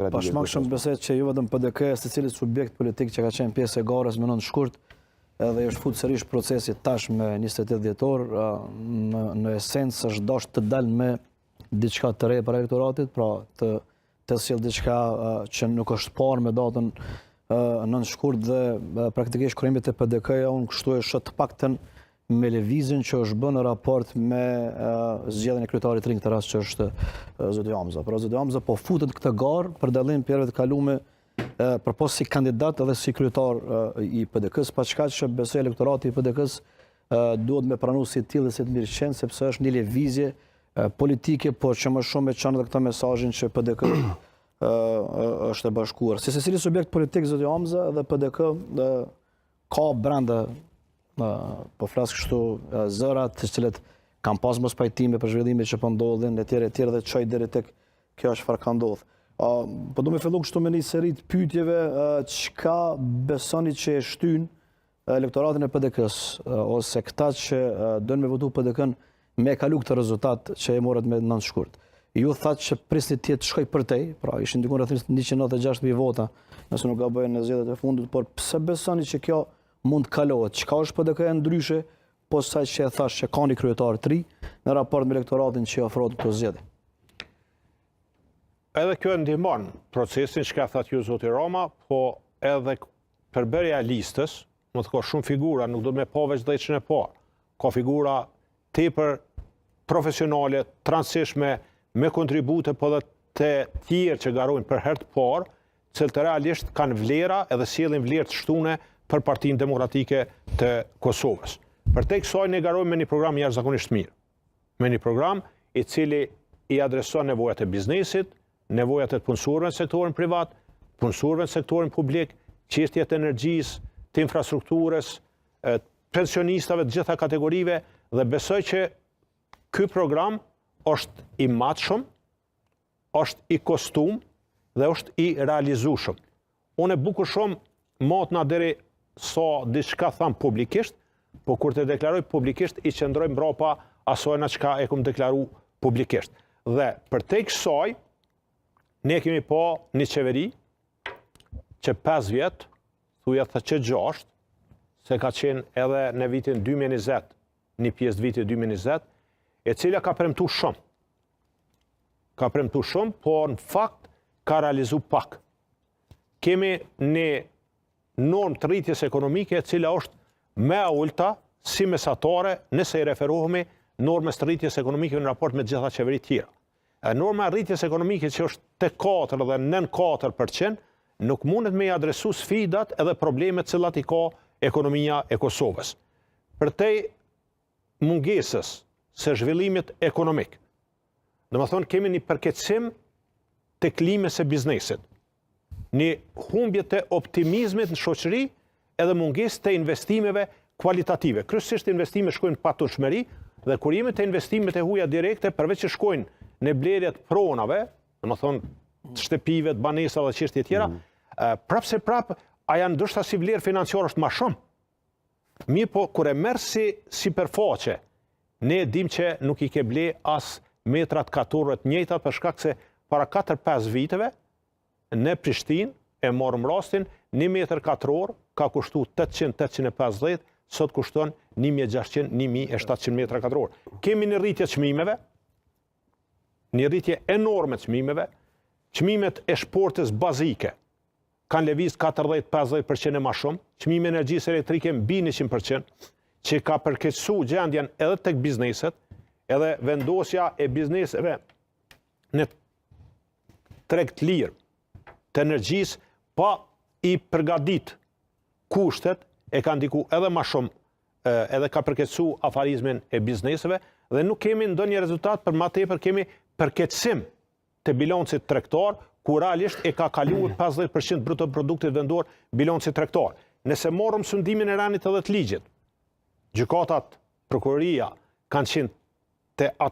Pashmangshëm besoj që jo vetëm PDK, secili subjekt politik që ka qenë pjesë e garës me nëntë shkurt, edhe është futur sërish procesi tash me 28 dhjetor, në esencë është dashur të dalë me diçka të re për elektoratit, pra të sjell diçka që nuk është parë me datën 9 shkurt dhe praktikisht krijimit të PDK-ja unë kështu e shoh të paktën me lëvizjen që është bërë në raport me zgjedhjen e kryetarit rinj këtë rast që është zoti Hamza. Pra zoti Hamza po futet këtë garë për dallim periudhave të kaluara përpos si kandidat edhe si kryetar i PDK-s, pa çka që besoj elektorati i PDK-s duhet me pranu si të tillë dhe si të mirëqenë, sepse është një lëvizje politike, por që më shumë e çon edhe këtë mesazhin që PDK është e bashkuar. Si secili subjekt politik zoti Hamza dhe PDK ka brenda po flas kështu zërat të cilët kanë pas mos pajtime për zhvillimet që po ndodhin etj dhe çoj deri tek kjo çfarë ka ndodhur. Po do me fillu kështu me një seri të pyetjeve, çka besoni që e shtyn elektoratin e PDK-s ose këta që doin me votu PDK-n me kalu këtë rezultat që e morët me 9 shkurt. Ju thatë që prisni të jetë shkoj për tej, pra ishin diku rreth 196.000 vota, nëse nuk gabojnë në zgjedhjet e fundit, por pse besoni që kjo mund të kalohet? Çka është PDK-ja ndryshe posa sa që e thash që ka një kryetar të ri në raport me elektoratin që ofrohet këto zgjedhje? Edhe kjo ndihmon procesin që ka thënë ju zoti Roma, po edhe përbërja e listës, më të ka shumë figura, nuk do të me pa veç 10 e parë. Ka figura tepër profesionale, transishme, me kontribute, po dhe të tjerë që garojnë për herë të parë, cilët realisht kanë vlera edhe sjellin vlerë të shtune për Partinë Demokratike të Kosovës. Për te kësaj ne garojmë me një program jashtëzakonisht mirë. Me një program i cili i adreson nevojat e biznesit, nevojat e të punësorëve në sektorin privat, punësorëve në sektorin publik, çështjet e energjisë, të infrastrukturës, pensionistave të gjitha kategorive, dhe besoj që ky program është i matshëm, është i kostum dhe është i realizueshëm. Unë e bukur shumë matna deri sa diçka tham publikisht, po kur të deklaroj publikisht i qëndroj mbrapa asojna çka e kam deklaru publikisht. Dhe për te kësaj, ne kemi pa një qeveri që 5 vjet, thuja të që 6, se ka qenë edhe në vitin 2020, një pjesë të vitit 2020, e cila ka premtu shumë. Ka premtu shumë, por në fakt ka realizu pak. Kemi një normë të rritjes ekonomike e cila është me ulta si mesatare nëse i referohemi normës të rritjes ekonomike në raport me gjitha qeverit tjera. Norma e rritjes ekonomike që është te 4 dhe nën 4% nuk mundet me i adresu sfidat edhe problemet cilat i ka ekonomia e Kosovës. Për te mungesës së zhvillimit ekonomik, dhe më thonë kemi një përkeqësim të klimës së biznesit, një humbje të optimizmit në shoqëri edhe mungesë të investimeve kualitative. Kryesisht investimet shkojnë patundshmëri dhe kurimet të investimet e huaja direkte përveç që shkojnë në blerjet pronave, dhe më thonë shtëpive, të banesave dhe çështje tjera, prapë se prapë a janë ndoshta si vlerë financiare është më shumë. Mirë po kur e merr si përfaqe, ne dim që nuk i ke ble as metrat katorëve të njëjta për shkak se para 4-5 viteve në Prishtinë e morëm rastin 1 metër katror ka kushtu 800-850, sot kushton 1600-1700 metra katror. Kemi një rritje të çmimeve, një rritje enorme të çmimeve, çmimet e shportës bazike kanë lëviz 40-50% e më shumë, çmimi i energjisë elektrike mbi 100%, që ka përkeqësuar gjendjen edhe tek bizneset, edhe vendosja e bizneseve në treg të lirë të energjisë pa i përgadit kushtet e ka ndiku edhe më shumë, edhe ka përkeqësuar afarizmin e bizneseve dhe nuk kemi ndonjë rezultat, për më tepër kemi përkeqësim të bilancit tregtar, ku realisht e ka kaluar 50% bruto produktit vendor bilancit tregtar. Nëse morëm sundimin e ranit edhe të ligjit, gjykatat, prokuroria kanë qenë të ata